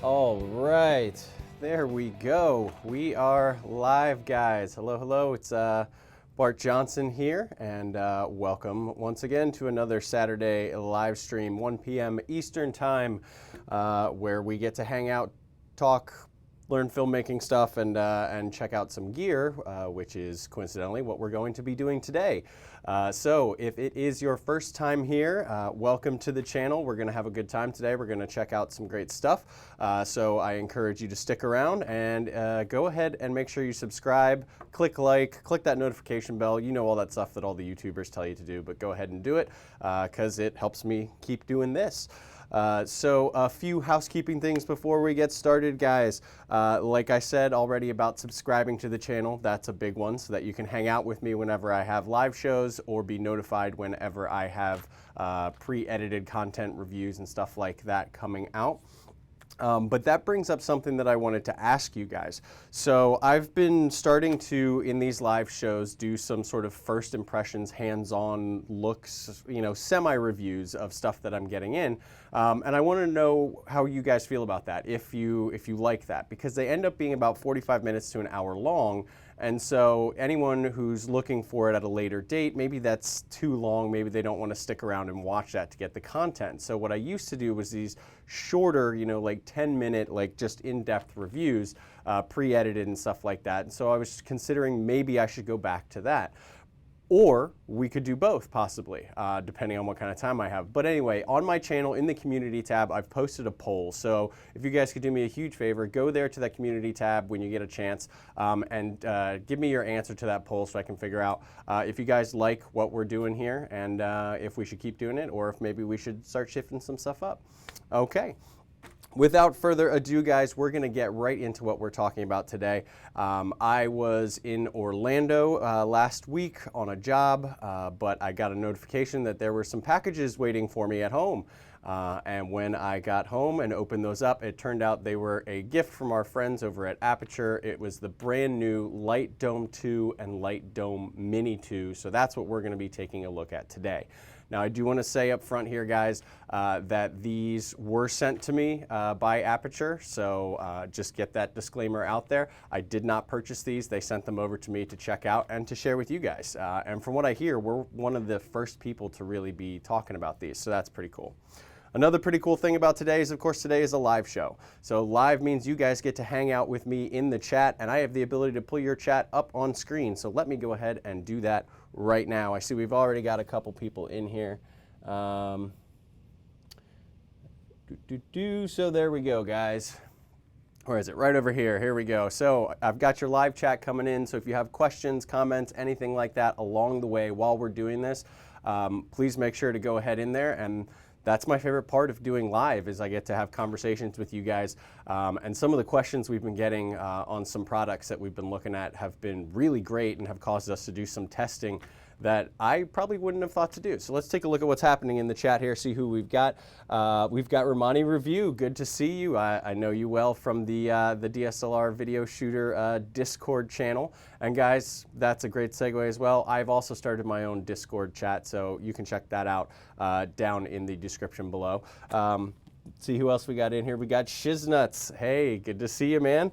All right, there we go. We are live, guys. Hello, hello. It's Bart Johnson here, and welcome once again to another Saturday live stream, 1 p.m. Eastern Time, where we get to hang out, talk, learn filmmaking stuff, and check out some gear, which is coincidentally what we're going to be doing today. So if it is your first time here, welcome to the channel. We're going to have a good time today. We're going to check out some great stuff. So I encourage you to stick around and go ahead and make sure you subscribe, click like, click that notification bell. You know all that stuff that all the YouTubers tell you to do, but go ahead and do it because it helps me keep doing this. So a few housekeeping things before we get started, guys. Like I said already about subscribing to the channel, that's a big one, so that you can hang out with me whenever I have live shows or be notified whenever I have pre-edited content reviews and stuff like that coming out. But that brings up something that I wanted to ask you guys. So I've been starting to, in these live shows, do some sort of first impressions, hands-on looks, you know, semi-reviews of stuff that I'm getting in. And I want to know how you guys feel about that, if you like that, because they end up being about 45 minutes to an hour long. And so anyone who's looking for it at a later date, maybe that's too long, maybe they don't want to stick around and watch that to get the content. So what I used to do was these shorter, you know, like 10-minute, like just in-depth reviews, pre-edited and stuff like that. And so I was considering maybe I should go back to that. Or we could do both, possibly, depending on what kind of time I have. But anyway, on my channel, in the community tab, I've posted a poll. So if you guys could do me a huge favor, go there to that community tab when you get a chance and give me your answer to that poll so I can figure out if you guys like what we're doing here and if we should keep doing it or if maybe we should start shifting some stuff up. Okay. Without further ado, guys, we're going to get right into what we're talking about today. I was in Orlando last week on a job, but I got a notification that there were some packages waiting for me at home. And when I got home and opened those up, it turned out they were a gift from our friends over at Aputure. It was the brand new Light Dome 2 and Light Dome Mini 2. So that's what we're going to be taking a look at today. Now, I do want to say up front here, guys, that these were sent to me by Aputure, so just get that disclaimer out there. I did not purchase these. They sent them over to me to check out and to share with you guys. And from what I hear, we're one of the first people to really be talking about these, so that's pretty cool. Another pretty cool thing about today is, of course, today is a live show. So live means you guys get to hang out with me in the chat, and I have the ability to pull your chat up on screen. So let me go ahead and do that right now. I see we've already got a couple people in here. So there we go, guys. Where is it? Right over here. Here we go. So I've got your live chat coming in. So if you have questions, comments, anything like that along the way while we're doing this, please make sure to go ahead in there. And that's my favorite part of doing live is I get to have conversations with you guys. And some of the questions we've been getting on some products that we've been looking at have been really great and have caused us to do some testing that I probably wouldn't have thought to do. So let's take a look at what's happening in the chat here, see who we've got. We've got Romani Review. Good to see you. I know you well from the DSLR video shooter Discord channel. And guys, that's a great segue as well. I've also started my own Discord chat, so you can check that out down in the description below. See who else we got in here. We got Shiznuts. Hey, good to see you, man.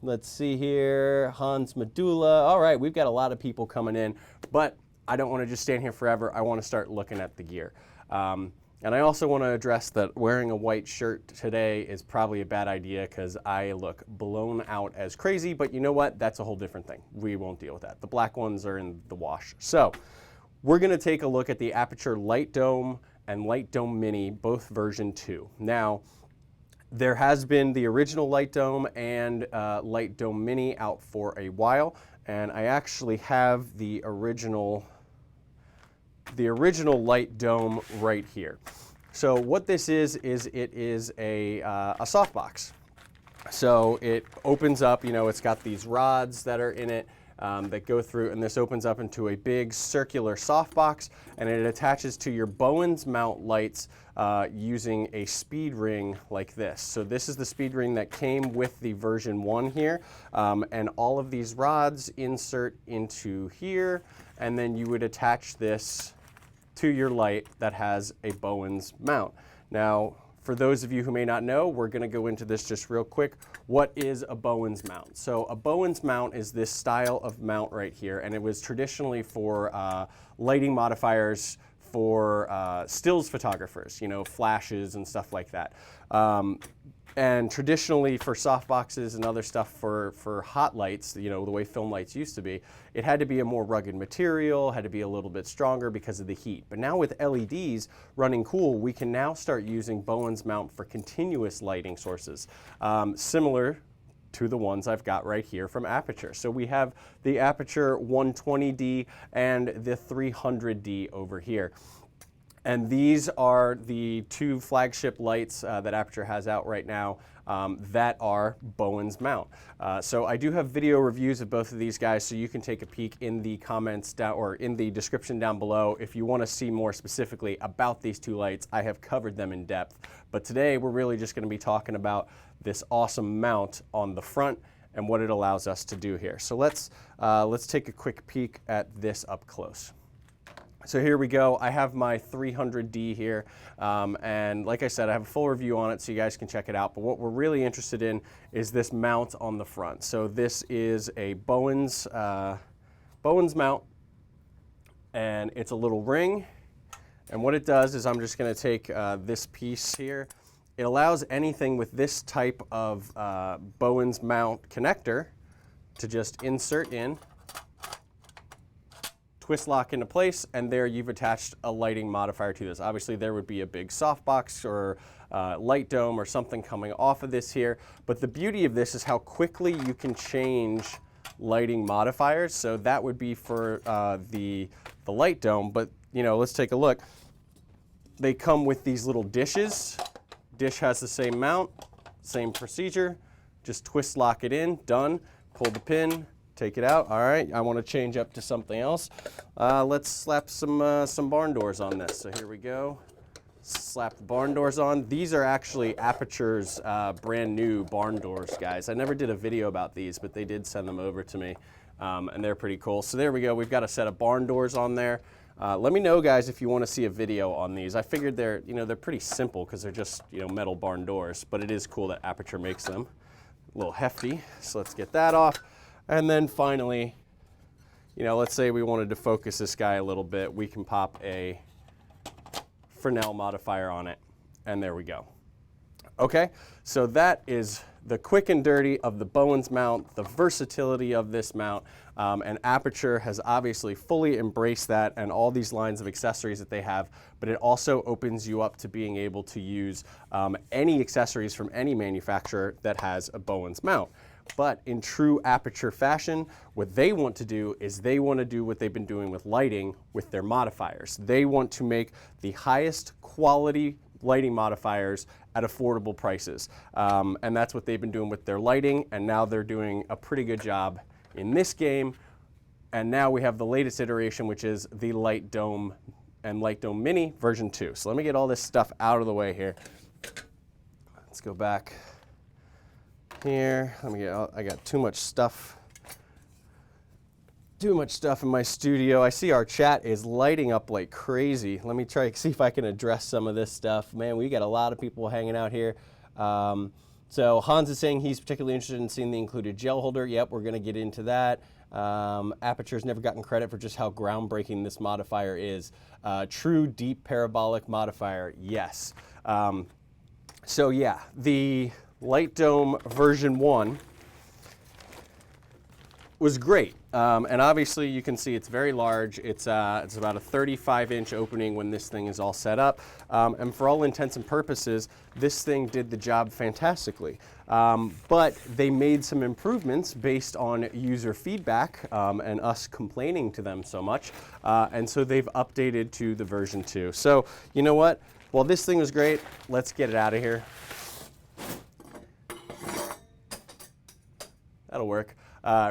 Let's see here. Hans Medulla. All right, we've got a lot of people coming in, but I don't want to just stand here forever. I want to start looking at the gear. And I also want to address that wearing a white shirt today is probably a bad idea because I look blown out as crazy, but you know what? That's a whole different thing. We won't deal with that. The black ones are in the wash. So we're going to take a look at the Aputure Light Dome and Light Dome Mini, both version 2. Now, there has been the original Light Dome and Light Dome Mini out for a while, and I actually have the original Light Dome right here. So what this is it is a softbox. So it opens up, you know, it's got these rods that are in it that go through, and this opens up into a big circular softbox, and it attaches to your Bowens mount lights using a speed ring like this. So this is the speed ring that came with the version 1 here, and all of these rods insert into here, and then you would attach this to your light that has a Bowens mount. Now, for those of you who may not know, we're going to go into this just real quick. What is a Bowen's mount? So a Bowen's mount is this style of mount right here, and it was traditionally for lighting modifiers for stills photographers, you know, flashes and stuff like that. And traditionally for softboxes and other stuff for hot lights, you know, the way film lights used to be, it had to be a more rugged material, had to be a little bit stronger because of the heat. But now with LEDs running cool, we can now start using Bowen's mount for continuous lighting sources, similar to the ones I've got right here from Aputure. So we have the Aputure 120D and the 300D over here. And these are the two flagship lights that Aputure has out right now that are Bowen's mount. So I do have video reviews of both of these guys, so you can take a peek in the comments down or in the description down below if you want to see more specifically about these two lights. I have covered them in depth. But today we're really just going to be talking about this awesome mount on the front and what it allows us to do here. So let's take a quick peek at this up close. So here we go. I have my 300D here, and like I said, I have a full review on it so you guys can check it out. But what we're really interested in is this mount on the front. So this is a Bowen's mount, and it's a little ring. And what it does is I'm just going to take this piece here. It allows anything with this type of Bowen's mount connector to just insert in, twist lock into place, and there you've attached a lighting modifier to this. Obviously there would be a big softbox or light dome or something coming off of this here, but the beauty of this is how quickly you can change lighting modifiers. So that would be for the light dome, but you know, let's take a look. They come with these little dishes. Dish has the same mount, same procedure, just twist lock it in, done, pull the pin, take it out. All right, I want to change up to something else. Let's slap some barn doors on this. So here we go. Slap the barn doors on. These are actually Aputure's brand new barn doors, guys. I never did a video about these, but they did send them over to me, and they're pretty cool. So there we go. We've got a set of barn doors on there. Let me know, guys, if you want to see a video on these. I figured they're pretty simple because they're just, you know, metal barn doors, but it is cool that Aputure makes them. A little hefty. So let's get that off. And then finally, you know, let's say we wanted to focus this guy a little bit. We can pop a Fresnel modifier on it, and there we go. Okay, so that is the quick and dirty of the Bowen's mount, the versatility of this mount, and Aputure has obviously fully embraced that and all these lines of accessories that they have, but it also opens you up to being able to use any accessories from any manufacturer that has a Bowen's mount. But in true Aputure fashion, what they want to do is they want to do what they've been doing with lighting with their modifiers. They want to make the highest quality lighting modifiers at affordable prices. And that's what they've been doing with their lighting, and now they're doing a pretty good job in this game. And now we have the latest iteration, which is the Light Dome and Light Dome Mini version 2. So let me get all this stuff out of the way here. Let's go back here. I got too much stuff in my studio. I see our chat is lighting up like crazy. Let me try to see if I can address some of this stuff. Man, we got a lot of people hanging out here. So Hans is saying he's particularly interested in seeing the included gel holder. Yep, we're going to get into that. Aputure's never gotten credit for just how groundbreaking this modifier is. True deep parabolic modifier, yes. So yeah, the Light Dome version 1 was great. And obviously you can see it's very large. It's about a 35-inch opening when this thing is all set up. And for all intents and purposes, this thing did the job fantastically. But they made some improvements based on user feedback and us complaining to them so much. And so they've updated to the version 2. So you know what? While this thing was great, let's get it out of here. That'll work.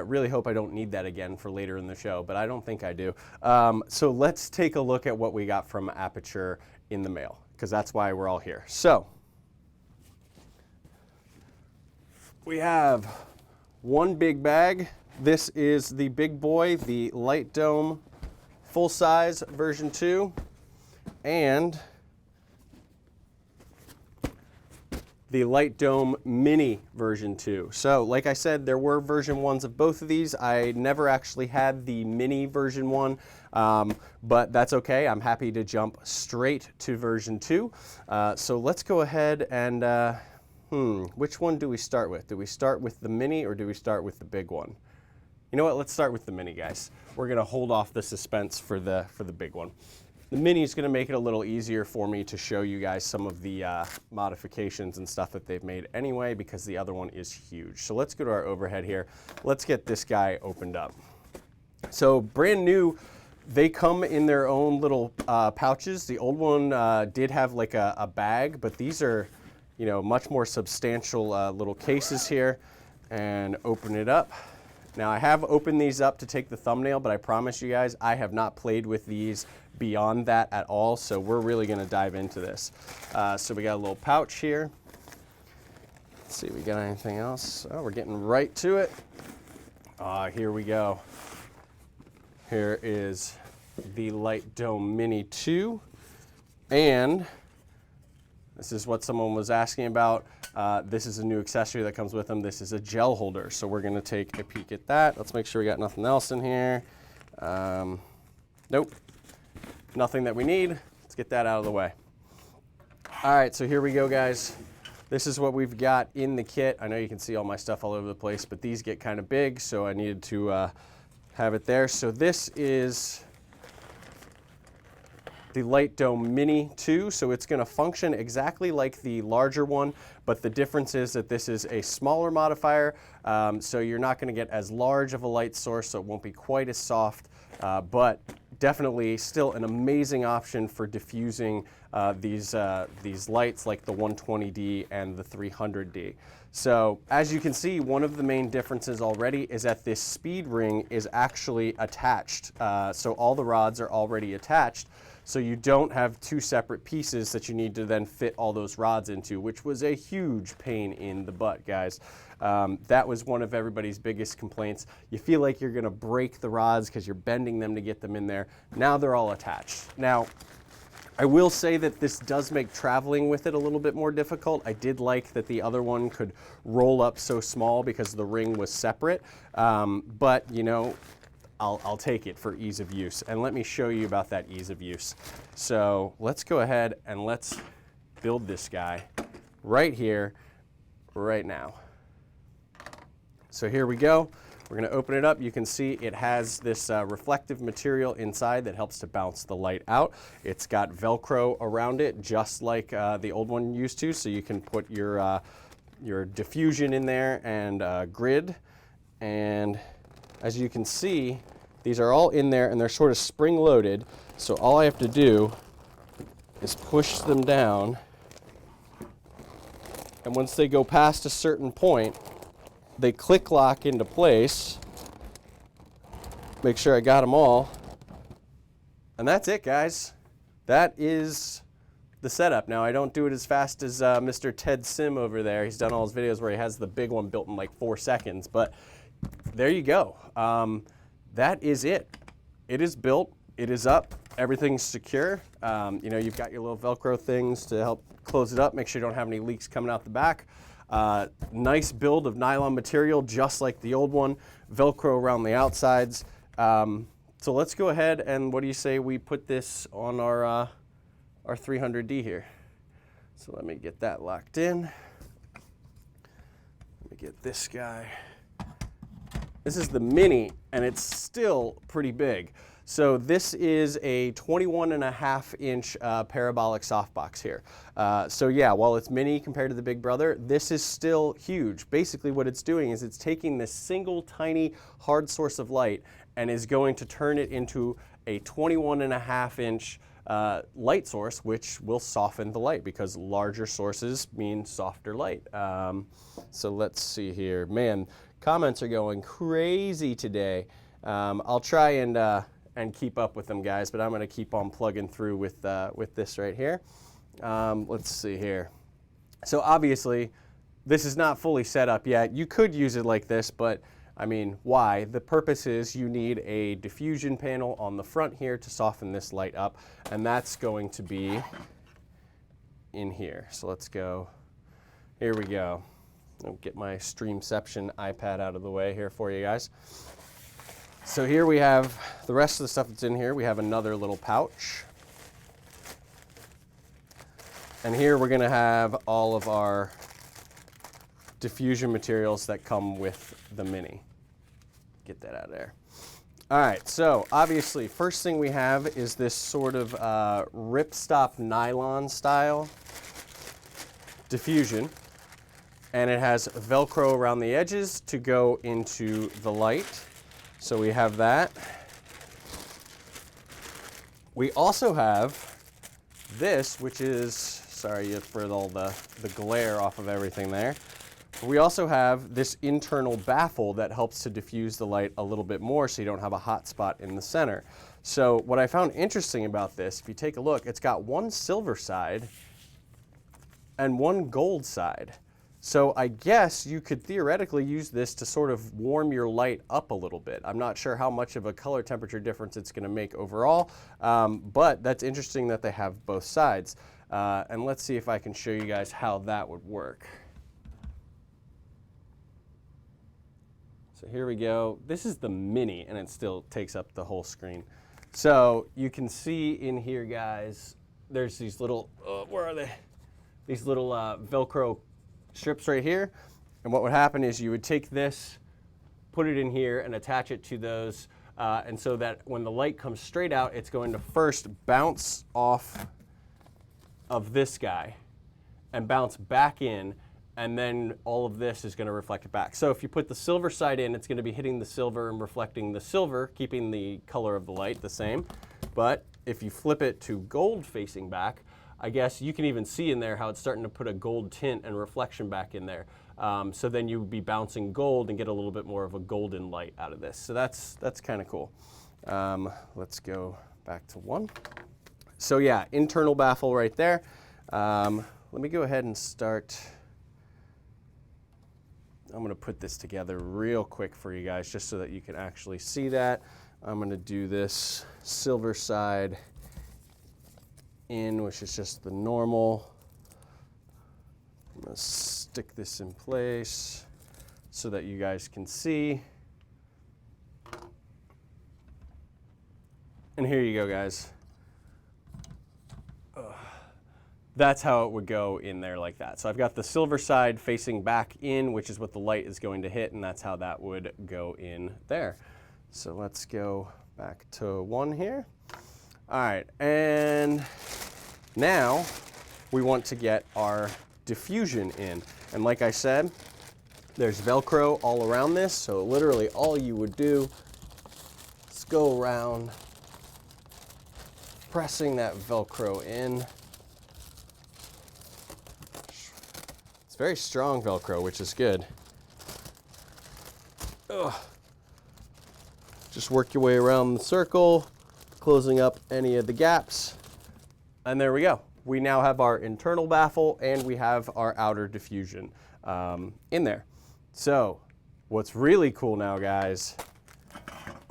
Really hope I don't need that again for later in the show, but I don't think I do. So let's take a look at what we got from Aputure in the mail, because that's why we're all here. So we have one big bag. This is the big boy, the Light Dome full-size version 2, and the Light Dome Mini version 2. So like I said, there were version 1s of both of these. I never actually had the Mini version 1, but that's okay. I'm happy to jump straight to version 2. So let's go ahead and, which one do we start with? Do we start with the Mini or do we start with the big one? You know what, let's start with the Mini, guys. We're gonna hold off the suspense for the big one. The Mini is going to make it a little easier for me to show you guys some of the modifications and stuff that they've made anyway, because the other one is huge. So let's go to our overhead here. Let's get this guy opened up. So brand new, they come in their own little pouches. The old one did have like a bag, but these are, you know, much more substantial little cases here. And open it up. Now I have opened these up to take the thumbnail, but I promise you guys, I have not played with these beyond that at all, so we're really gonna dive into this. So we got a little pouch here. Let's see, we got anything else? Oh, we're getting right to it. Here we go. Here is the Light Dome Mini 2, and this is what someone was asking about. This is a new accessory that comes with them. This is a gel holder. So we're gonna take a peek at that. Let's make sure we got nothing else in here. Nope, nothing that we need. Let's get that out of the way. All right, so here we go, guys. This is what we've got in the kit. I know you can see all my stuff all over the place, but these get kind of big, so I needed to have it there. So this is the Light Dome Mini 2, so it's going to function exactly like the larger one, but the difference is that this is a smaller modifier, so you're not going to get as large of a light source, so it won't be quite as soft, but definitely still an amazing option for diffusing these lights like the 120D and the 300D. So as you can see, one of the main differences already is that this speed ring is actually attached. So all the rods are already attached. So you don't have two separate pieces that you need to then fit all those rods into, which was a huge pain in the butt, guys. That was one of everybody's biggest complaints. You feel like you're gonna break the rods because you're bending them to get them in there. Now they're all attached. Now, I will say that this does make traveling with it a little bit more difficult. I did like that the other one could roll up so small because the ring was separate, but you know, I'll take it for ease of use. And let me show you about that ease of use. So let's go ahead and let's build this guy right here, right now. So here we go. We're gonna open it up. You can see it has this reflective material inside that helps to bounce the light out. It's got Velcro around it, just like the old one used to, so you can put your diffusion in there and grid. And as you can see, these are all in there and they're sort of spring loaded. So all I have to do is push them down. And once they go past a certain point, they click lock into place. Make sure I got them all. And that's it, guys. That is the setup. Now, I don't do it as fast as Mr. Ted Sim over there. He's done all his videos where he has the big one built in like 4 seconds, but there you go. That is it. It is built, it is up, everything's secure. You know, you've got your little Velcro things to help close it up, make sure you don't have any leaks coming out the back. Nice build of nylon material, just like the old one. Velcro around the outsides. So let's go ahead and what do you say we put this on our 300D here. So let me get that locked in. Let me get this guy. This is the Mini, and it's still pretty big. So this is a 21.5-inch parabolic softbox here. So yeah, while it's mini compared to the Big Brother, this is still huge. Basically what it's doing is it's taking this single tiny hard source of light and is going to turn it into a 21.5-inch light source, which will soften the light because larger sources mean softer light. So let's see here. Man, comments are going crazy today. I'll try and keep up with them, guys, but I'm going to keep on plugging through with this right here. Let's see here. So obviously, this is not fully set up yet. You could use it like this, but I mean, why? The purpose is you need a diffusion panel on the front here to soften this light up, and that's going to be in here. So let's go Here we go. I'll get my Streamception iPad out of the way here for you guys. So here we have the rest of the stuff that's in here. We have another little pouch. And here we're going to have all of our diffusion materials that come with the Mini. Get that out of there. All right, so obviously first thing we have is this sort of ripstop nylon style diffusion. And it has Velcro around the edges to go into the light. So we have that. We also have this, which is, sorry for all the glare off of everything there. We also have this internal baffle that helps to diffuse the light a little bit more so you don't have a hot spot in the center. So what I found interesting about this, if you take a look, it's got one silver side and one gold side. So I guess you could theoretically use this to sort of warm your light up a little bit. I'm not sure how much of a color temperature difference it's going to make overall, but that's interesting that they have both sides. And let's see if I can show you guys how that would work. So here we go. This is the Mini, and it still takes up the whole screen. So you can see in here, guys, there's these little, where are they? These little Velcro strips right here. And what would happen is you would take this, put it in here, and attach it to those. And so that when the light comes straight out, it's going to first bounce off of this guy and bounce back in. And then all of this is going to reflect it back. So if you put the silver side in, it's going to be hitting the silver and reflecting the silver, keeping the color of the light the same. But if you flip it to gold facing back, I guess you can even see in there how it's starting to put a gold tint and reflection back in there. So then you would be bouncing gold and get a little bit more of a golden light out of this. So that's kind of cool. Let's go back to one. So yeah, internal baffle right there. Let me go ahead and start. I'm going to put this together real quick for you guys just so that you can actually see that. I'm going to do this silver side in, which is just the normal. I'm going to stick this in place so that you guys can see. And here you go, guys. That's how it would go in there like that. So I've got the silver side facing back in, which is what the light is going to hit, and that's how that would go in there. So let's go back to one here. All right, and now we want to get our diffusion in. And like I said, there's Velcro all around this, so literally all you would do is go around pressing that Velcro in. It's very strong Velcro, which is good. Ugh. Just work your way around the circle, closing up any of the gaps. And there we go. We now have our internal baffle and we have our outer diffusion in there. So what's really cool now, guys,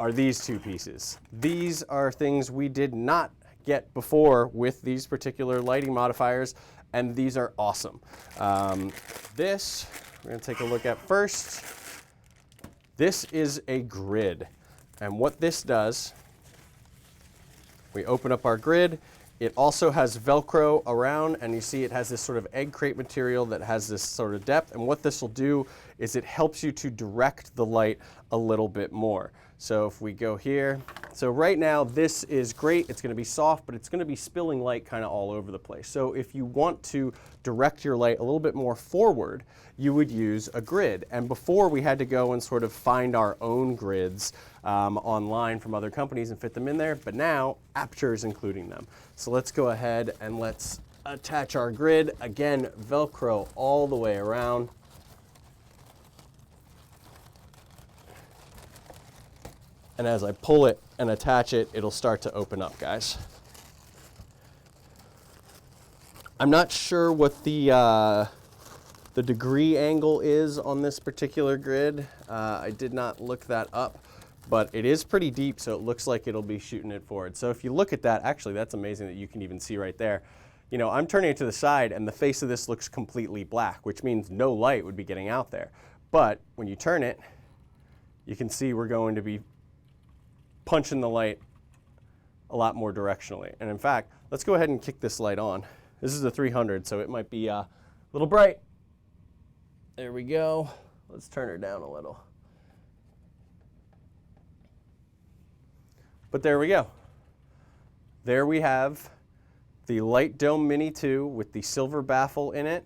are these two pieces. These are things we did not get before with these particular lighting modifiers, and these are awesome. This, we're gonna take a look at first. This is a grid. And what this does, we open up our grid. It also has Velcro around, and you see it has this sort of egg crate material that has this sort of depth. And what this will do is it helps you to direct the light a little bit more. So if we go here, so right now this is great. It's going to be soft, but it's going to be spilling light kind of all over the place. So if you want to direct your light a little bit more forward, you would use a grid. And before we had to go and sort of find our own grids online from other companies and fit them in there, but now Aputure is including them. So let's go ahead and let's attach our grid. Again, Velcro all the way around. And as I pull it and attach it, it'll start to open up, guys. I'm not sure what the degree angle is on this particular grid. I did not look that up, but it is pretty deep, so it looks like it'll be shooting it forward. So if you look at that, actually that's amazing that you can even see right there. you know, I'm turning it to the side and the face of this looks completely black, which means no light would be getting out there. But when you turn it, you can see we're going to be punching the light a lot more directionally. And in fact, let's go ahead and kick this light on. This is a 300, so it might be a little bright. There we go. Let's turn her down a little. But there we go. There we have the Light Dome Mini 2 with the silver baffle in it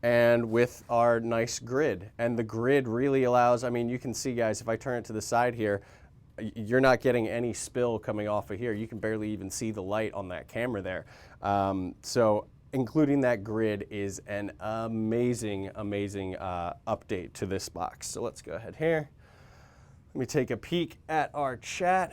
and with our nice grid. And the grid really allows, I mean, you can see, guys, if I turn it to the side here, you're not getting any spill coming off of here. You can barely even see the light on that camera there. So including that grid is an amazing, amazing update to this box. So let's go ahead here. Let me take a peek at our chat.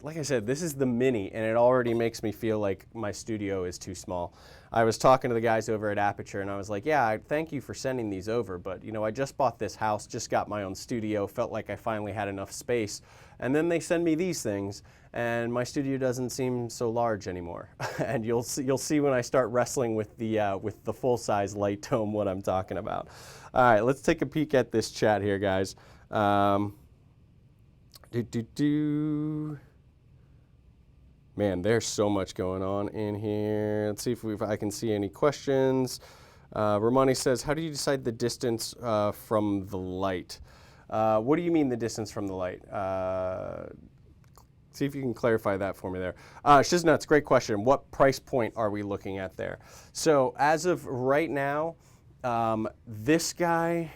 Like I said, this is the Mini, and it already makes me feel like my studio is too small. I was talking to the guys over at Aputure, and I was like, yeah, thank you for sending these over, but you know, I just bought this house, just got my own studio, felt like I finally had enough space, and then they send me these things, and my studio doesn't seem so large anymore. And you'll see when I start wrestling with the full-size Light Dome what I'm talking about. All right, let's take a peek at this chat here, guys. Man, there's so much going on in here. Let's see if I can see any questions. Romani says, how do you decide the distance from the light? What do you mean the distance from the light? See if you can clarify that for me there. Shiznut's, great question. What price point are we looking at there? So as of right now, this guy,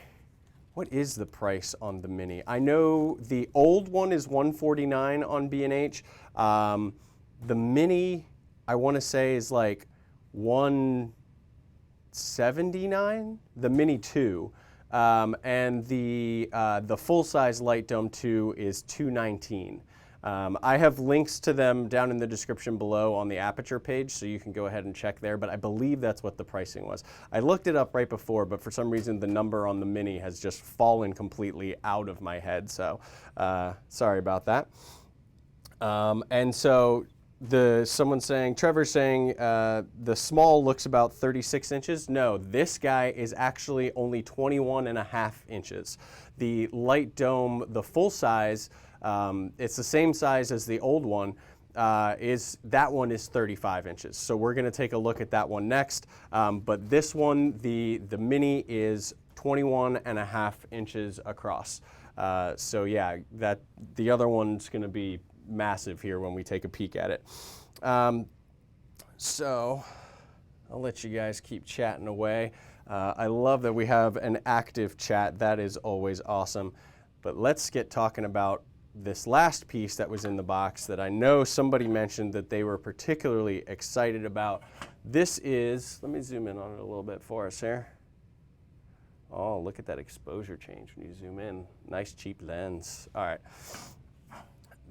what is the price on the Mini? I know the old one is $149 on B&H. The Mini, I want to say, is like $179, the Mini 2. And the full-size Light Dome 2 is $219. I have links to them down in the description below on the Aputure page, so you can go ahead and check there, but I believe that's what the pricing was. I looked it up right before, but for some reason the number on the Mini has just fallen completely out of my head, so sorry about that. And so someone's saying, Trevor's saying, the small looks about 36 inches. No, this guy is actually only 21.5 inches. The Light Dome, the full size, it's the same size as the old one, that one is 35 inches. So we're gonna take a look at that one next. But this one, the Mini is 21.5 inches across. So yeah, the other one's gonna be massive here when we take a peek at it. So I'll let you guys keep chatting away. I love that we have an active chat. That is always awesome. But let's get talking about this last piece that was in the box that I know somebody mentioned that they were particularly excited about. This is, let me zoom in on it a little bit for us here. Oh, look at that exposure change when you zoom in. Nice cheap lens. All right.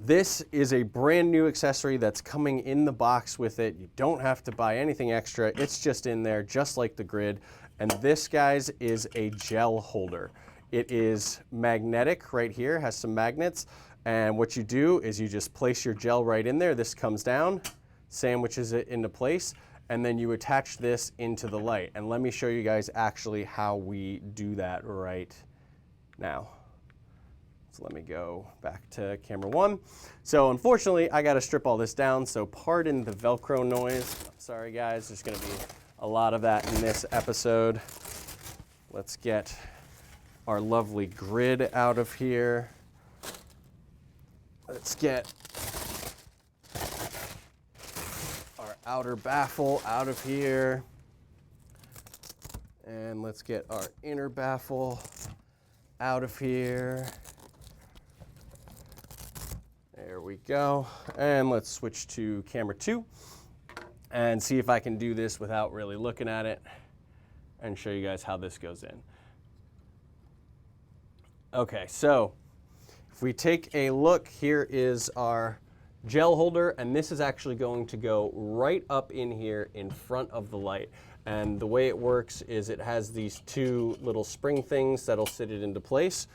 This is a brand new accessory that's coming in the box with it. You don't have to buy anything extra. It's just in there, just like the grid. And this, guys, is a gel holder. It is magnetic right here, has some magnets. And what you do is you just place your gel right in there. This comes down, sandwiches it into place, and then you attach this into the light. And let me show you guys actually how we do that right now. So let me go back to camera 1. So unfortunately, I got to strip all this down, so pardon the Velcro noise. Sorry guys, there's going to be a lot of that in this episode. Let's get our lovely grid out of here. Let's get our outer baffle out of here. And let's get our inner baffle out of here. There we go. And let's switch to camera 2 and see if I can do this without really looking at it and show you guys how this goes in. Okay, so if we take a look, here is our gel holder, and this is actually going to go right up in here in front of the light. And the way it works is it has these two little spring things that'll sit it into place.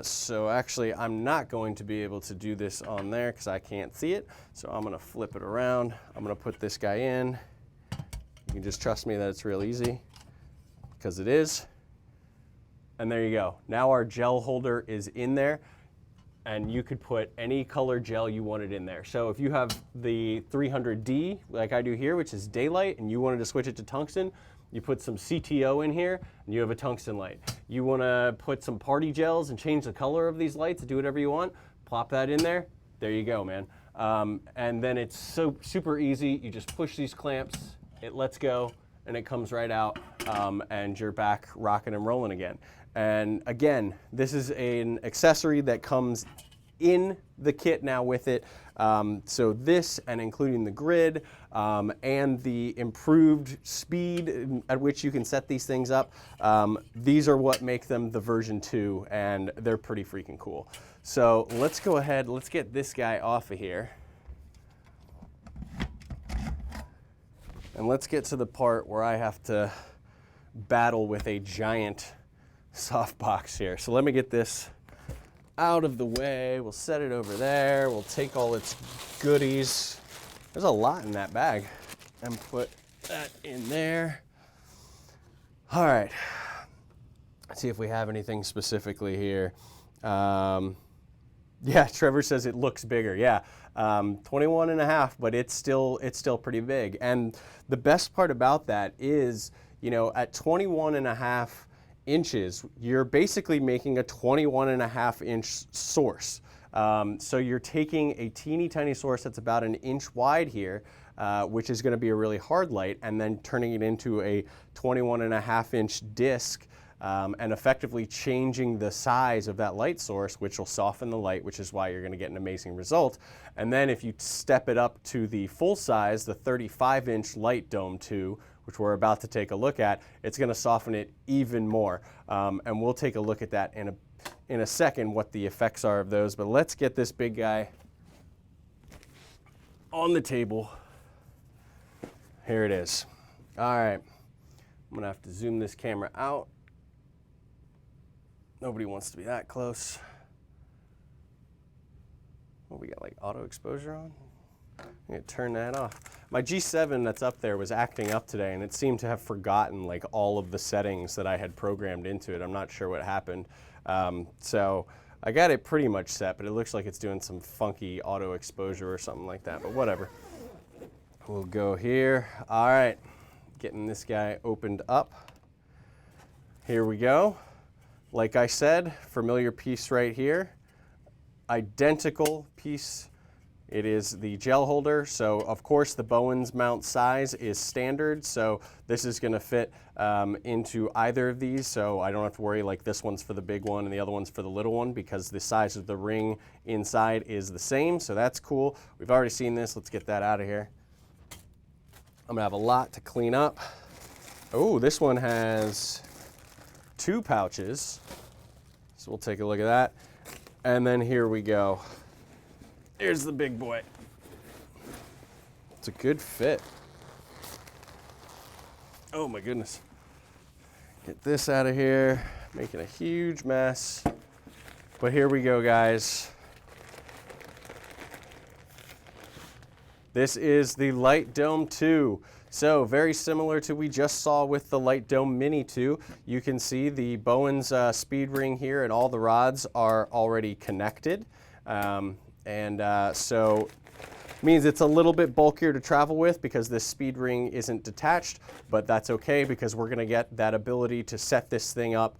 So actually, I'm not going to be able to do this on there because I can't see it. So I'm going to flip it around. I'm going to put this guy in. You can just trust me that it's real easy because it is. And there you go. Now our gel holder is in there, and you could put any color gel you wanted in there. So if you have the 300D, like I do here, which is daylight, and you wanted to switch it to tungsten, you put some CTO in here, and you have a tungsten light. You want to put some party gels and change the color of these lights, do whatever you want, plop that in there. There you go, man. And then it's so super easy. You just push these clamps, it lets go, and it comes right out, and you're back rocking and rolling again. And again, this is an accessory that comes in the kit now with it. So this, and including the grid, and the improved speed at which you can set these things up, these are what make them the version 2, and they're pretty freaking cool. So let's go ahead, let's get this guy off of here. And let's get to the part where I have to battle with a giant softbox here. So let me get this out of the way. We'll set it over there. We'll take all its goodies. There's a lot in that bag. And put that in there. All right. Let's see if we have anything specifically here. Yeah, Trevor says it looks bigger. Yeah, 21 and a half, but it's still pretty big. And the best part about that is, you know, at 21 and a half inches, you're basically making a 21 and a half inch source. So you're taking a teeny tiny source that's about an inch wide here, which is going to be a really hard light, and then turning it into a 21 and a half inch disc, and effectively changing the size of that light source, which will soften the light, which is why you're going to get an amazing result. And then if you step it up to the full size, the 35-inch Light Dome 2, which we're about to take a look at, it's going to soften it even more. And we'll take a look at that in a second, what the effects are of those. But let's get this big guy on the table. Here it is. All right. I'm going to have to zoom this camera out. Nobody wants to be that close. Oh, we got like auto exposure on? I'm going to turn that off. My G7 that's up there was acting up today, and it seemed to have forgotten like all of the settings that I had programmed into it. I'm not sure what happened. So I got it pretty much set, but it looks like it's doing some funky auto exposure or something like that, but whatever. We'll go here. All right, getting this guy opened up. Here we go. Like I said, familiar piece right here. Identical piece. It is the gel holder, so of course the Bowens mount size is standard, so this is going to fit into either of these, so I don't have to worry like this one's for the big one and the other one's for the little one, because the size of the ring inside is the same, so that's cool. We've already seen this. Let's get that out of here. I'm going to have a lot to clean up. Oh, this one has 2 pouches, so we'll take a look at that. And then here we go. Here's the big boy. It's a good fit. Oh my goodness. Get this out of here, making a huge mess. But here we go, guys. This is the Light Dome 2. So very similar to we just saw with the Light Dome Mini 2. You can see the Bowens speed ring here, and all the rods are already connected. So means it's a little bit bulkier to travel with because this speed ring isn't detached, but that's okay because we're going to get that ability to set this thing up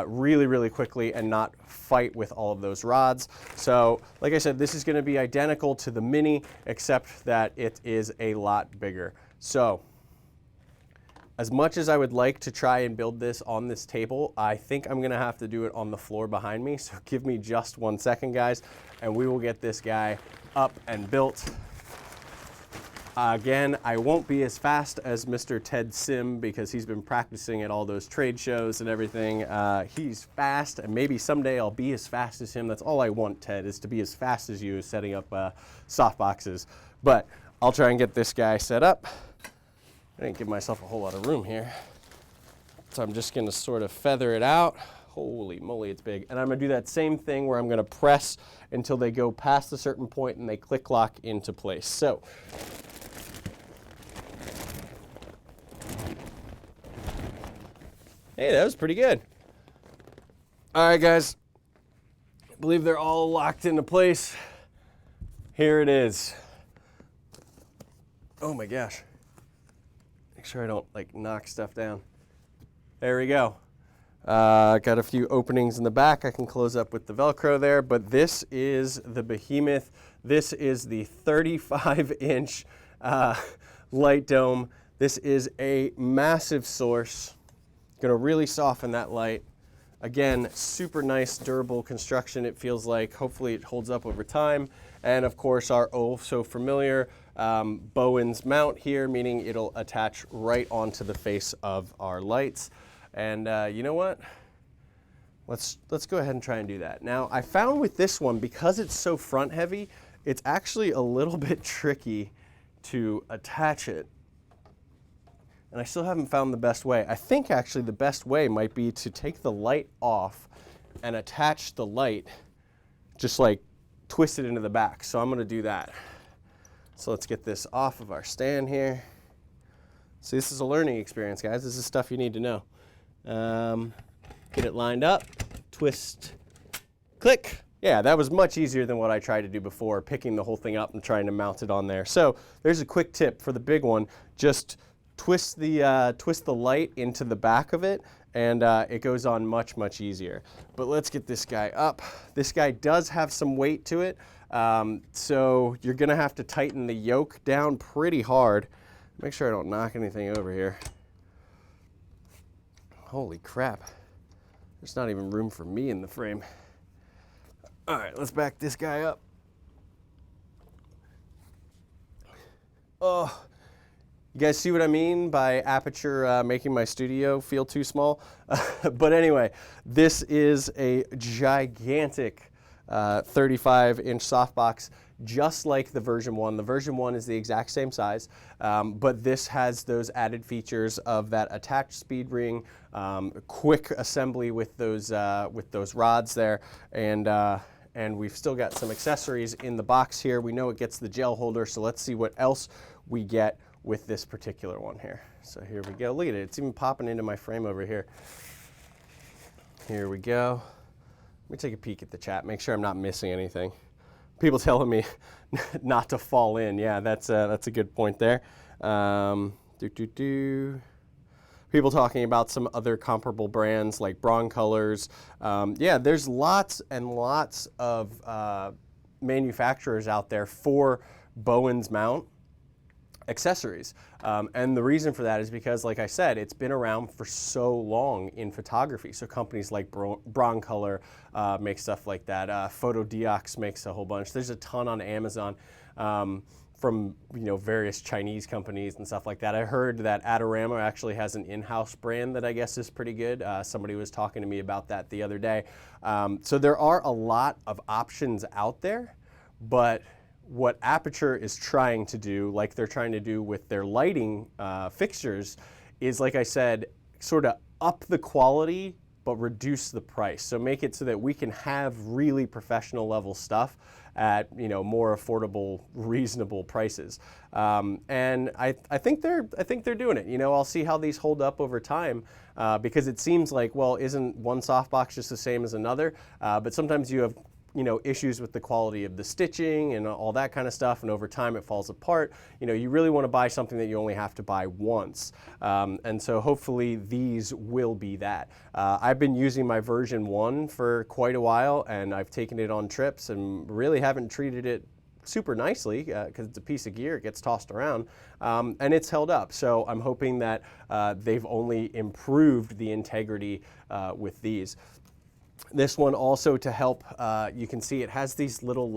really, really quickly and not fight with all of those rods. So like I said, this is going to be identical to the Mini, except that it is a lot bigger. So as much as I would like to try and build this on this table, I think I'm going to have to do it on the floor behind me. So give me just 1 second, guys, and we will get this guy up and built. Again, I won't be as fast as Mr. Ted Sim because he's been practicing at all those trade shows and everything. He's fast, and maybe someday I'll be as fast as him. That's all I want, Ted, is to be as fast as you setting up soft boxes. But I'll try and get this guy set up. I didn't give myself a whole lot of room here. So I'm just going to sort of feather it out, Holy moly, it's big. And I'm gonna do that same thing where I'm gonna press until they go past a certain point and they click lock into place. So, hey, that was pretty good. All right, guys, I believe they're all locked into place. Here it is. Oh my gosh. Make sure I don't like knock stuff down. There we go. Got a few openings in the back I can close up with the Velcro there, but this is the behemoth. This is the 35-inch light dome. This is a massive source. Gonna really soften that light. Again, super nice, durable construction, it feels like. Hopefully it holds up over time. And of course, our oh so familiar Bowens mount here, meaning it'll attach right onto the face of our lights. And you know what? Let's go ahead and try and do that. Now, I found with this one, because it's so front heavy, it's actually a little bit tricky to attach it. And I still haven't found the best way. I think actually the best way might be to take the light off and attach the light, just like twist it into the back. So I'm gonna do that. So let's get this off of our stand here. So this is a learning experience, guys. This is stuff you need to know. Get it lined up, twist, click. Yeah, that was much easier than what I tried to do before, picking the whole thing up and trying to mount it on there. So there's a quick tip for the big one. Just twist the light into the back of it, and it goes on much, much easier. But let's get this guy up. This guy does have some weight to it, so you're gonna have to tighten the yoke down pretty hard. Make sure I don't knock anything over here. Holy crap. There's not even room for me in the frame. All right, let's back this guy up. Oh, you guys see what I mean by Aputure making my studio feel too small? But anyway, this is a gigantic 35-inch softbox, just like the version 1. The version 1 is the exact same size, but this has those added features of that attached speed ring, quick assembly with those rods there, and we've still got some accessories in the box here. We know it gets the gel holder, so let's see what else we get with this particular one here. So here we go. Look at it. It's even popping into my frame over here. Here we go. Let me take a peek at the chat, make sure I'm not missing anything. People telling me not to fall in. Yeah, that's a good point there. People talking about some other comparable brands like Braun Colors. Yeah, there's lots and lots of manufacturers out there for Bowens mount accessories. And the reason for that is because, like I said, it's been around for so long in photography. So companies like Braun Color make stuff like that. Photodiox makes a whole bunch. There's a ton on Amazon from various Chinese companies and stuff like that. I heard that Adorama actually has an in-house brand that I guess is pretty good. Somebody was talking to me about that the other day. So there are a lot of options out there, but what Aputure is trying to do, like they're trying to do with their lighting fixtures, is, like I said, sort of up the quality but reduce the price. So make it so that we can have really professional level stuff at more affordable, reasonable prices. And I think they're doing it. I'll see how these hold up over time because it seems like, well, isn't one softbox just the same as another? But sometimes you have issues with the quality of the stitching and all that kind of stuff, and over time it falls apart. You really want to buy something that you only have to buy once. And so hopefully these will be that. I've been using my version 1 for quite a while, and I've taken it on trips and really haven't treated it super nicely because it's a piece of gear, it gets tossed around, and it's held up. So I'm hoping that they've only improved the integrity with these. This one also, to help, you can see it has these little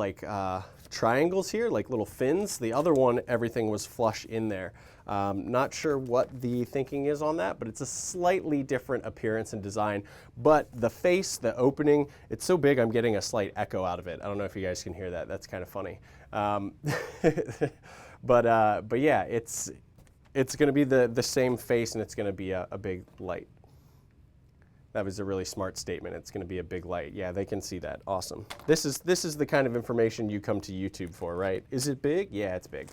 triangles here, like little fins. The other one, everything was flush in there. Not sure what the thinking is on that, but it's a slightly different appearance and design. But the face, the opening, it's so big I'm getting a slight echo out of it. I don't know if you guys can hear that. That's kind of funny. But yeah, it's going to be the same face, and it's going to be a big light. That was a really smart statement. It's going to be a big light. Yeah, they can see that. Awesome. This is the kind of information you come to YouTube for, right? Is it big? Yeah, it's big.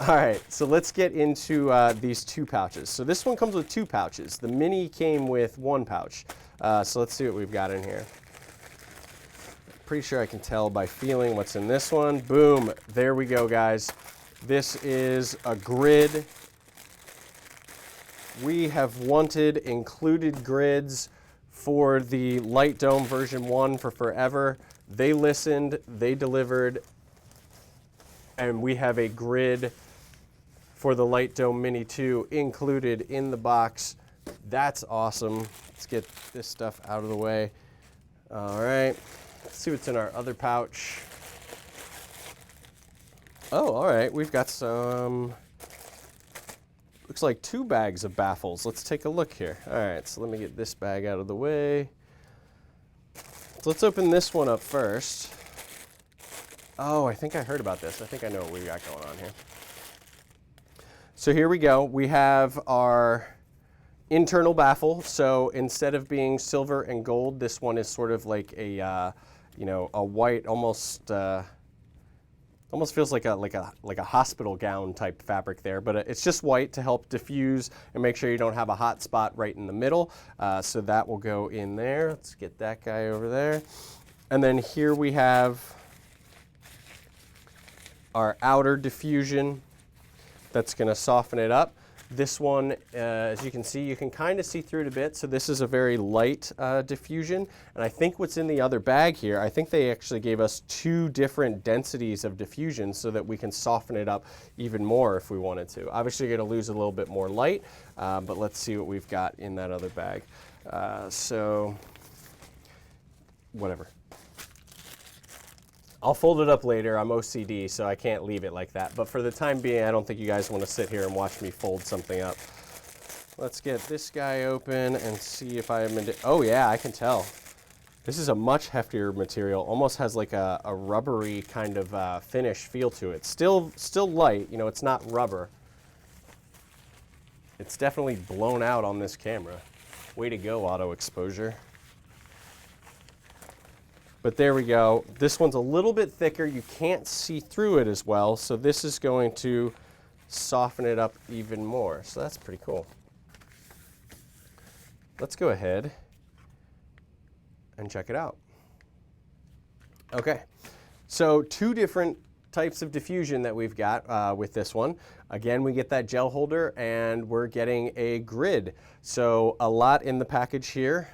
All right, so let's get into these 2 pouches. So this one comes with 2 pouches. The mini came with 1 pouch. So let's see what we've got in here. Pretty sure I can tell by feeling what's in this one. Boom, there we go, guys. This is a grid. We have wanted included grids for the Light Dome version 1 for forever. They listened, they delivered, and we have a grid for the Light Dome Mini 2 included in the box. That's awesome. Let's get this stuff out of the way. All right, let's see what's in our other pouch. Oh, all right, we've got some, looks like 2 bags of baffles. Let's take a look here. All right, so let me get this bag out of the way. So let's open this one up first. Oh, I think I heard about this. I think I know what we got going on here. So here we go. We have our internal baffle. So instead of being silver and gold, this one is sort of like a, you know, a white, almost feels like a hospital gown type fabric there, but it's just white to help diffuse and make sure you don't have a hot spot right in the middle. So that will go in there. Let's get that guy over there. And then here we have our outer diffusion that's going to soften it up. This one, as you can see, you can kind of see through it a bit. So this is a very light diffusion. And I think what's in the other bag here, I think they actually gave us 2 different densities of diffusion so that we can soften it up even more if we wanted to. Obviously, you're going to lose a little bit more light, but let's see what we've got in that other bag. So, whatever. I'll fold it up later. I'm OCD, so I can't leave it like that. But for the time being, I don't think you guys want to sit here and watch me fold something up. Let's get this guy open and see if I am into, oh yeah, I can tell. This is a much heftier material. Almost has like a rubbery kind of finish feel to it. Still light, you know, it's not rubber. It's definitely blown out on this camera. Way to go, auto exposure. But there we go. This one's a little bit thicker. You can't see through it as well. So this is going to soften it up even more. So that's pretty cool. Let's go ahead and check it out. Okay, so 2 different types of diffusion that we've got with this one. Again, we get that gel holder and we're getting a grid. So a lot in the package here.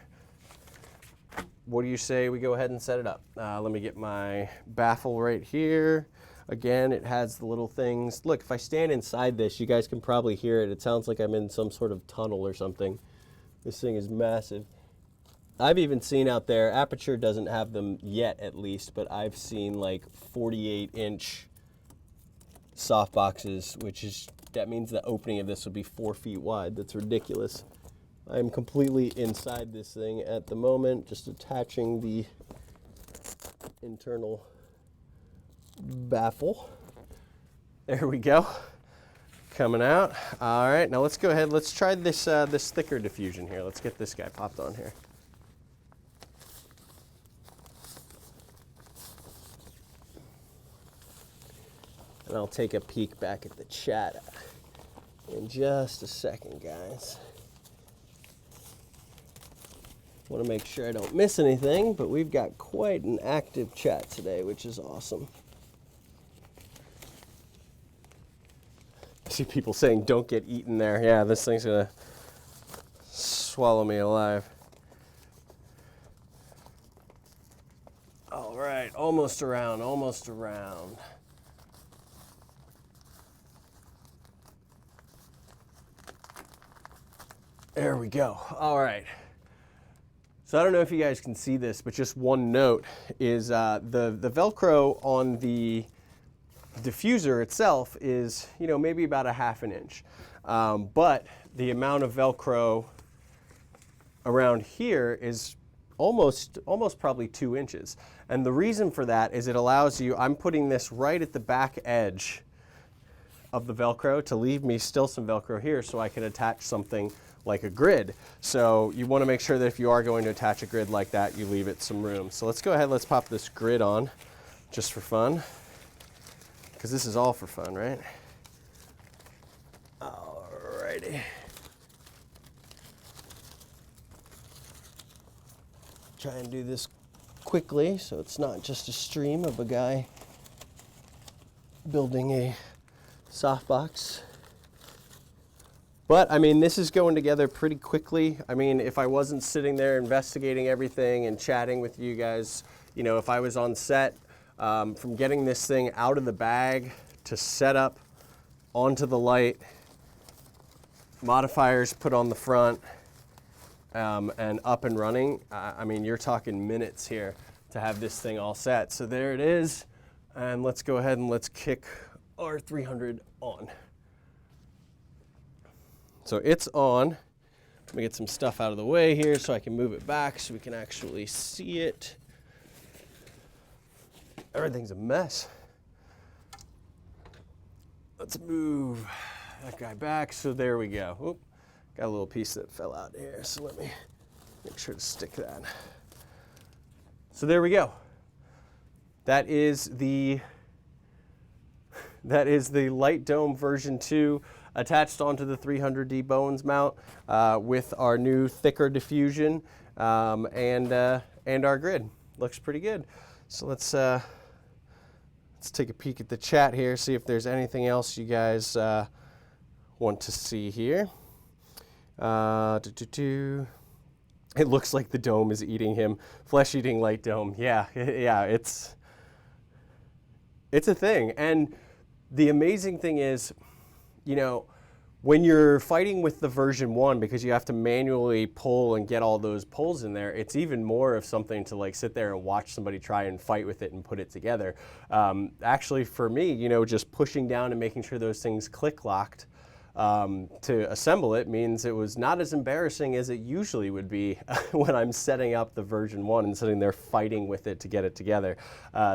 What do you say we go ahead and set it up? Let me get my baffle right here. Again, it has the little things. Look, if I stand inside this, you guys can probably hear it. It sounds like I'm in some sort of tunnel or something. This thing is massive. I've even seen out there, Aputure doesn't have them yet at least, but I've seen like 48-inch soft boxes, which is, that means the opening of this would be 4 feet wide. That's ridiculous. I'm completely inside this thing at the moment, just attaching the internal baffle. There we go, coming out. All right, now let's go ahead. Let's try this this thicker diffusion here. Let's get this guy popped on here. And I'll take a peek back at the chat in just a second, guys. Want to make sure I don't miss anything, but we've got quite an active chat today, which is awesome. I see people saying, don't get eaten there. Yeah, this thing's going to swallow me alive. All right, almost around, almost around. There we go. All right. So I don't know if you guys can see this, but just one note is the Velcro on the diffuser itself is, you know, maybe about a ½ inch. But the amount of Velcro around here is almost probably 2 inches. And the reason for that is it allows you, I'm putting this right at the back edge of the Velcro to leave me still some Velcro here so I can attach something like a grid. So you want to make sure that if you are going to attach a grid like that, you leave it some room. So let's go ahead, let's pop this grid on just for fun, because this is all for fun, right? Alrighty. Try and do this quickly so it's not just a stream of a guy building a softbox. But I mean, this is going together pretty quickly. I mean, if I wasn't sitting there investigating everything and chatting with you guys, you know, if I was on set, from getting this thing out of the bag to set up onto the light, modifiers put on the front, and up and running, I mean, you're talking minutes here to have this thing all set. So there it is, and let's go ahead and let's kick our 300 on. So it's on. Let me get some stuff out of the way here so I can move it back so we can actually see it. Everything's a mess. Let's move that guy back. So there we go. Oop. Got a little piece that fell out here, so let me make sure to stick that. So there we go. That is the Light Dome version 2 attached onto the 300D Bowens mount with our new thicker diffusion and our grid. Looks pretty good. So let's take a peek at the chat here, see if there's anything else you guys want to see here. It looks like the dome is eating him. Flesh-eating light dome. Yeah, it's a thing. And the amazing thing is, you know, when you're fighting with the version 1, because you have to manually pull and get all those pulls in there, it's even more of something to like sit there and watch somebody try and fight with it and put it together. Actually, for me, you know, just pushing down and making sure those things click locked to assemble it means it was not as embarrassing as it usually would be when I'm setting up the version 1 and sitting there fighting with it to get it together.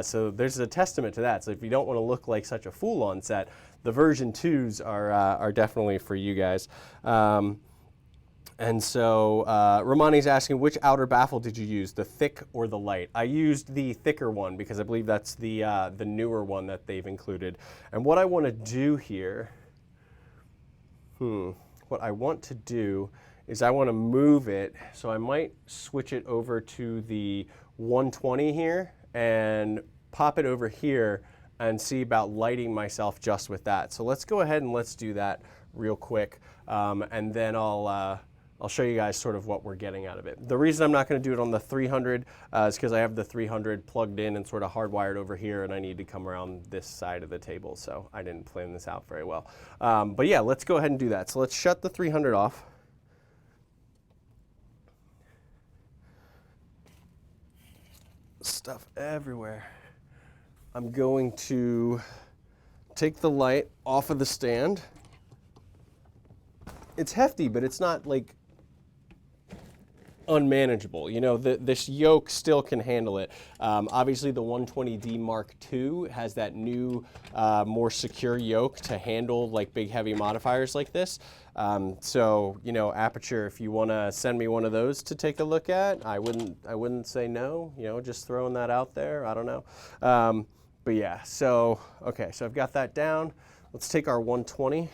So there's a testament to that. So if you don't want to look like such a fool on set, the version 2s are definitely for you guys. And so Romani's asking, which outer baffle did you use, the thick or the light? I used the thicker one because I believe that's the newer one that they've included. And what I want to do here, what I want to do is I want to move it, so I might switch it over to the 120 here and pop it over here and see about lighting myself just with that. So let's go ahead and let's do that real quick, and then I'll show you guys sort of what we're getting out of it. The reason I'm not going to do it on the 300 is because I have the 300 plugged in and sort of hardwired over here, and I need to come around this side of the table, so I didn't plan this out very well. But yeah, let's go ahead and do that. So let's shut the 300 off. Stuff everywhere. I'm going to take the light off of the stand. It's hefty, but it's not like unmanageable. You know, this yoke still can handle it. Obviously, the 120D Mark II has that new, more secure yoke to handle like big, heavy modifiers like this. So, you know, Aputure, if you want to send me one of those to take a look at, I wouldn't say no. You know, just throwing that out there. I don't know. But yeah, so okay, so I've got that down. Let's take our 120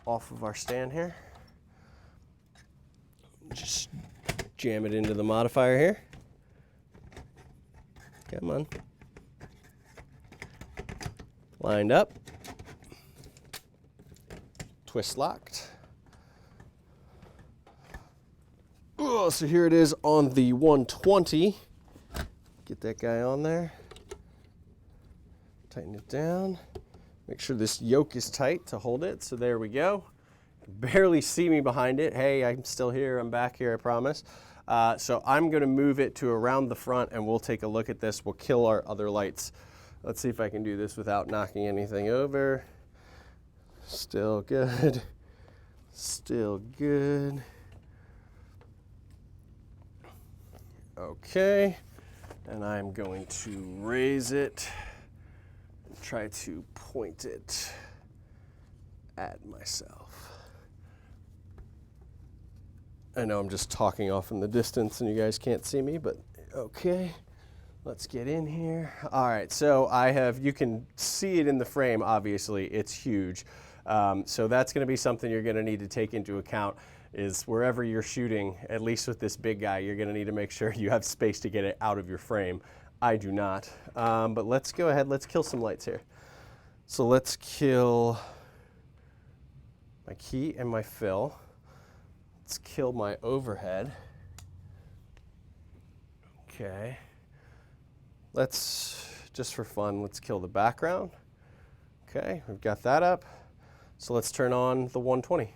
off of our stand here. Just jam it into the modifier here. Come on. Lined up. Twist locked. Oh, so here it is on the 120. Get that guy on there. Tighten it down. Make sure this yoke is tight to hold it. So there we go. Barely see me behind it. Hey, I'm still here. I'm back here, I promise. So I'm going to move it to around the front, and we'll take a look at this. We'll kill our other lights. Let's see if I can do this without knocking anything over. Still good. Still good. Okay. And I'm going to raise it. Try to point it at myself. I know I'm just talking off in the distance and you guys can't see me, but okay. Let's get in here. All right, so you can see it in the frame, obviously, it's huge. So that's gonna be something you're gonna need to take into account is wherever you're shooting, at least with this big guy, you're gonna need to make sure you have space to get it out of your frame. I do not. But let's go ahead, let's kill some lights here. So let's kill my key and my fill. Let's kill my overhead. Okay. Let's, just for fun, let's kill the background. Okay, we've got that up. So let's turn on the 120.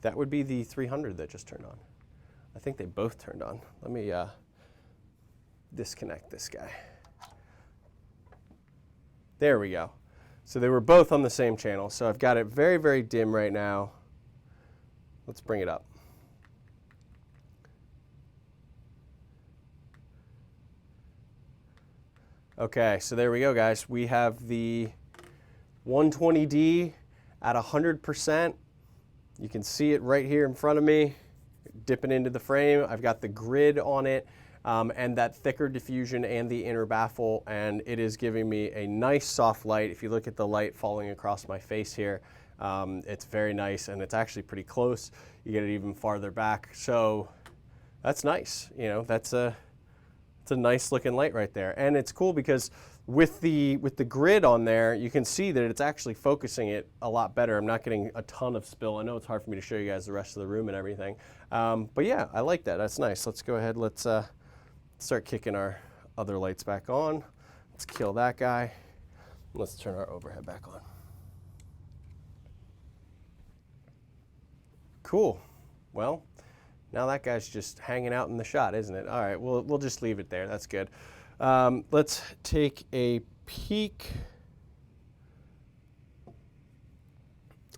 That would be the 300 that just turned on. I think they both turned on. Let me disconnect this guy. There we go. So they were both on the same channel. So I've got it very, very dim right now. Let's bring it up. Okay, so there we go, guys. We have the 120D at 100%. You can see it right here in front of me, dipping into the frame. I've got the grid on it and that thicker diffusion and the inner baffle, and it is giving me a nice soft light. If you look at the light falling across my face here, it's very nice, and it's actually pretty close. You get it even farther back, so that's nice. You know, it's a nice looking light right there. And it's cool because with the grid on there, you can see that it's actually focusing it a lot better. I'm not getting a ton of spill. I know it's hard for me to show you guys the rest of the room and everything. But yeah, I like that. That's nice. Let's go ahead. Let's start kicking our other lights back on. Let's kill that guy. Let's turn our overhead back on. Cool. Well, now that guy's just hanging out in the shot, isn't it? All right, we'll just leave it there. That's good. Let's take a peek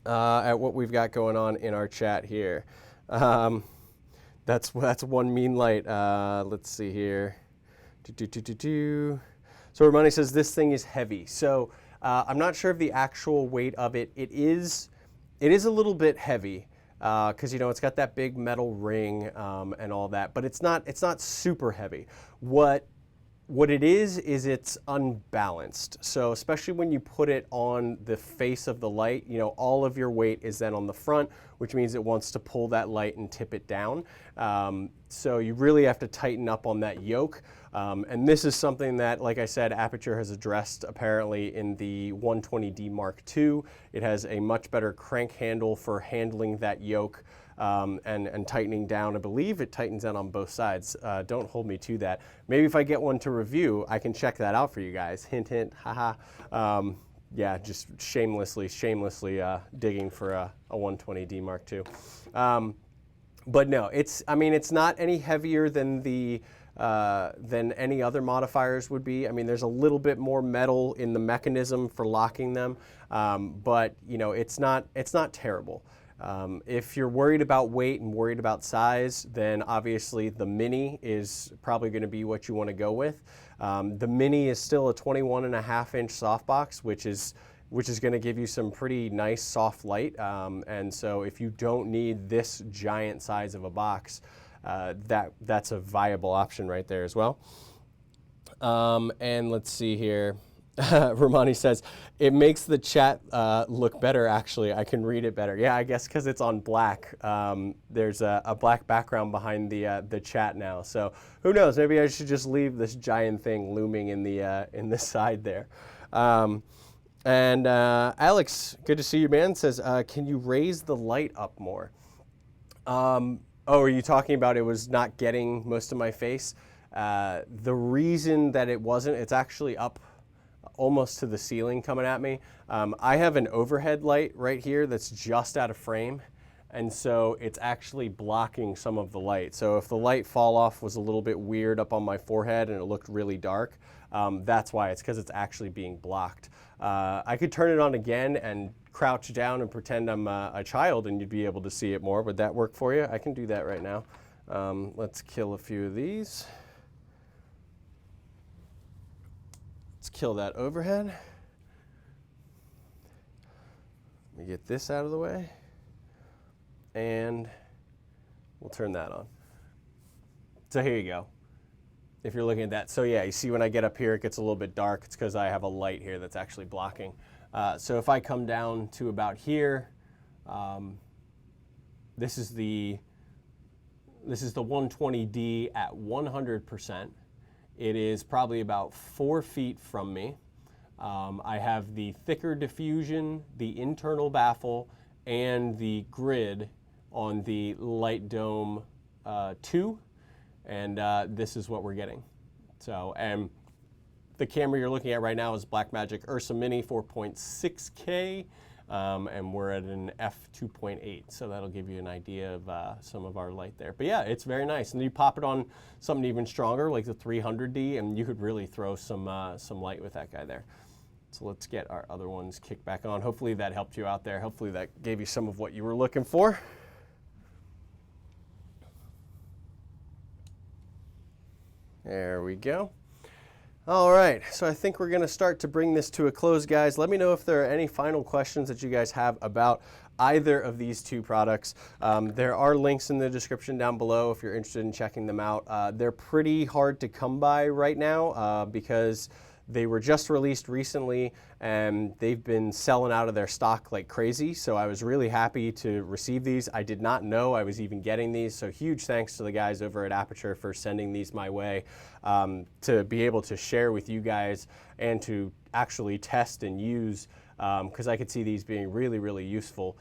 at what we've got going on in our chat here. That's one mean light. Let's see here. So Romani says this thing is heavy. So I'm not sure of the actual weight of it. It is a little bit heavy. Because you know it's got that big metal ring and all that, but it's not super heavy. What it is it's unbalanced. So especially when you put it on the face of the light, you know, all of your weight is then on the front, which means it wants to pull that light and tip it down. So you really have to tighten up on that yoke. And this is something that, like I said, Aputure has addressed apparently in the 120D Mark II. It has a much better crank handle for handling that yoke and tightening down. I believe it tightens down on both sides. Don't hold me to that. Maybe if I get one to review, I can check that out for you guys. Hint, hint, haha. Yeah, just shamelessly digging for a 120D Mark II. But no, I mean, it's not any heavier than any other modifiers would be. I mean, there's a little bit more metal in the mechanism for locking them, but you know, it's not terrible. If you're worried about weight and worried about size, then obviously the Mini is probably going to be what you want to go with. The Mini is still a 21.5-inch softbox, which is going to give you some pretty nice soft light. And so if you don't need this giant size of a box, that's a viable option right there as well. And let's see here. Romani says, it makes the chat look better, actually. I can read it better. Yeah, I guess because it's on black. There's a black background behind the chat now. So who knows? Maybe I should just leave this giant thing looming in the side there. And Alex, good to see you, man, says, can you raise the light up more? Oh, are you talking about it was not getting most of my face? The reason that it wasn't, it's actually up almost to the ceiling coming at me. I have an overhead light right here that's just out of frame, and so it's actually blocking some of the light. So if the light fall off was a little bit weird up on my forehead and it looked really dark, that's why. It's because it's actually being blocked. I could turn it on again and crouch down and pretend I'm a child and you'd be able to see it more. Would that work for you? I can do that right now. Let's kill a few of these. Let's kill that overhead. me get this out of the way, and we'll turn that on. So here you go, if you're looking at that. So yeah, you see when I get up here, it gets a little bit dark. It's because I have a light here that's actually blocking. So if I come down to about here, this is the 120D at 100%. It is probably about 4 feet from me. I have the thicker diffusion, the internal baffle, and the grid on the Light Dome 2, and this is what we're getting. So, and the camera you're looking at right now is Blackmagic Ursa Mini 4.6K, and we're at an f2.8, so that'll give you an idea of some of our light there. But yeah, it's very nice, and you pop it on something even stronger like the 300D, and you could really throw some light with that guy there. So let's get our other ones kicked back on. Hopefully that helped you out there. Hopefully that gave you some of what you were looking for. There we go. All right, so I think we're going to start to bring this to a close, guys. Let me know if there are any final questions that you guys have about either of these two products. There are links in the description down below if you're interested in checking them out. They're pretty hard to come by right now because they were just released recently and they've been selling out of their stock like crazy. So I was really happy to receive these. I did not know I was even getting these. So huge thanks to the guys over at Aputure for sending these my way to be able to share with you guys and to actually test and use because I could see these being really, really useful.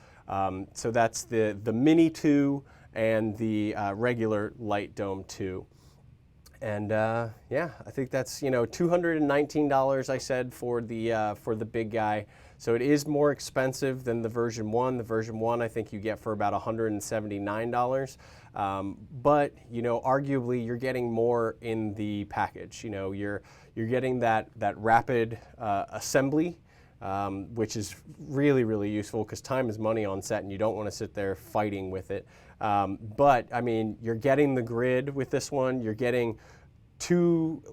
So that's the Mini 2 and the regular Light Dome 2. And yeah, I think that's, you know, $219 I said for the big guy. So it is more expensive than the version 1. The version 1 I think you get for about $179. But you know, arguably you're getting more in the package. You know, you're getting that rapid assembly, which is really, really useful because time is money on set and you don't want to sit there fighting with it. But I mean, you're getting the grid with this one. You're getting 2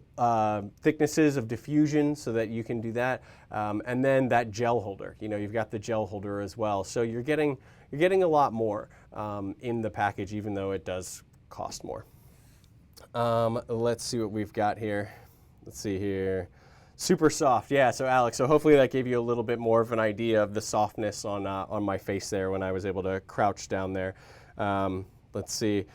thicknesses of diffusion so that you can do that, and then that gel holder. You know, you've got the gel holder as well. So you're getting a lot more in the package, even though it does cost more. Let's see what we've got here. Let's see here. Super soft, yeah. So Alex, so hopefully that gave you a little bit more of an idea of the softness on my face there when I was able to crouch down there. Let's see.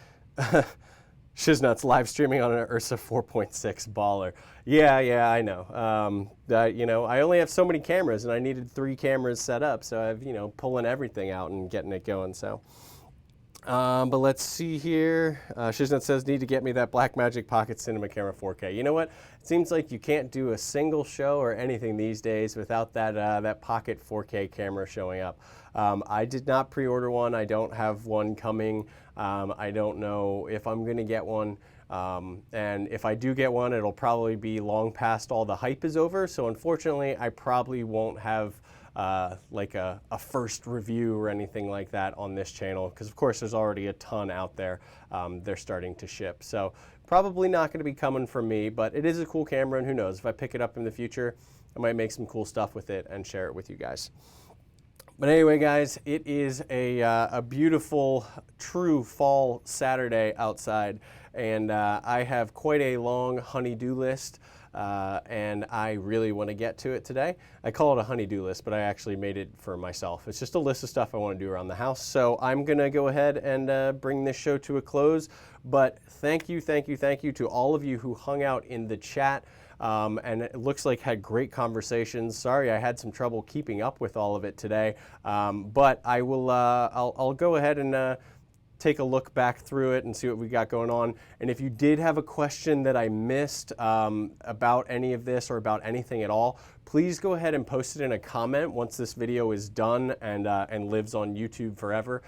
Shiznut's live streaming on an Ursa 4.6 baller. Yeah, I know. You know, I only have so many cameras, and I needed 3 cameras set up, so I've, you know, pulling everything out and getting it going. So, but let's see here. Shiznut says, need to get me that Blackmagic Pocket Cinema Camera 4K. You know what? It seems like you can't do a single show or anything these days without that Pocket 4K camera showing up. I did not pre-order one. I don't have one coming. I don't know if I'm going to get one. And if I do get one, it'll probably be long past all the hype is over. So unfortunately, I probably won't have like a first review or anything like that on this channel, because of course there's already a ton out there. They're starting to ship. So probably not going to be coming from me, but it is a cool camera, and who knows, if I pick it up in the future, I might make some cool stuff with it and share it with you guys. But anyway, guys, it is a beautiful, true fall Saturday outside, and I have quite a long honey-do list, and I really want to get to it today. I call it a honey-do list, but I actually made it for myself. It's just a list of stuff I want to do around the house, so I'm going to go ahead and bring this show to a close. But thank you to all of you who hung out in the chat. And it looks like had great conversations. Sorry, I had some trouble keeping up with all of it today, but I will. I'll go ahead and take a look back through it and see what we got going on. And if you did have a question that I missed about any of this or about anything at all, please go ahead and post it in a comment once this video is done and lives on YouTube forever,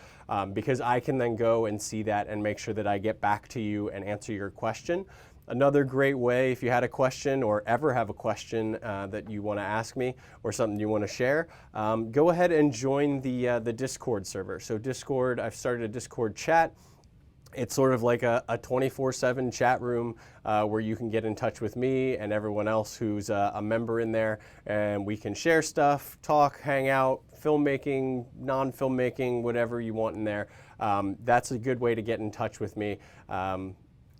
because I can then go and see that and make sure that I get back to you and answer your question. Another great way, if you had a question or ever have a question that you want to ask me or something you want to share, go ahead and join the Discord server. So Discord, I've started a Discord chat. It's sort of like a 24/7 chat room where you can get in touch with me and everyone else who's a member in there, and we can share stuff, talk, hang out, filmmaking, non-filmmaking, whatever you want in there. That's a good way to get in touch with me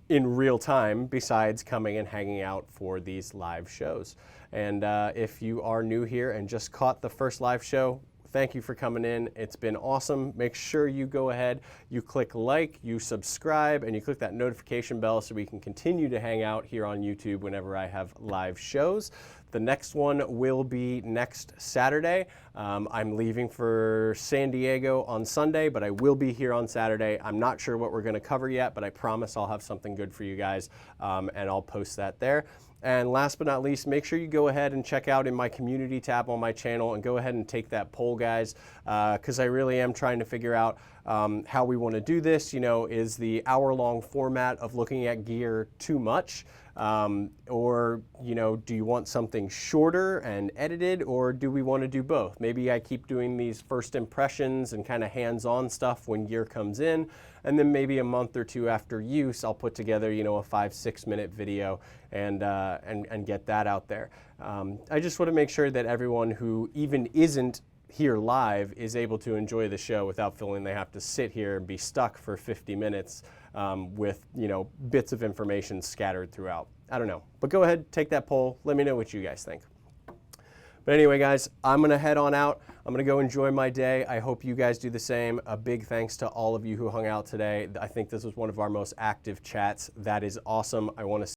in real time, besides coming and hanging out for these live shows. And if you are new here and just caught the first live show, thank you for coming in. It's been awesome. Make sure you go ahead, you click like, you subscribe, and you click that notification bell so we can continue to hang out here on YouTube whenever I have live shows. The next one will be next Saturday. I'm leaving for San Diego on Sunday, but I will be here on Saturday. I'm not sure what we're going to cover yet, but I promise I'll have something good for you guys, and I'll post that there. And last but not least, make sure you go ahead and check out in my community tab on my channel and go ahead and take that poll, guys, because I really am trying to figure out how we want to do this. You know, is the hour-long format of looking at gear too much? Or, you know, do you want something shorter and edited, or do we want to do both? Maybe I keep doing these first impressions and kind of hands-on stuff when gear comes in, and then maybe a month or two after use, I'll put together, you know, a 5-6 minute video and get that out there. I just want to make sure that everyone who even isn't here live is able to enjoy the show without feeling they have to sit here and be stuck for 50 minutes with, you know, bits of information scattered throughout. I don't know, but go ahead, take that poll. Let me know what you guys think. But anyway, guys, I'm going to head on out. I'm going to go enjoy my day. I hope you guys do the same. A big thanks to all of you who hung out today. I think this was one of our most active chats. That is awesome. I want to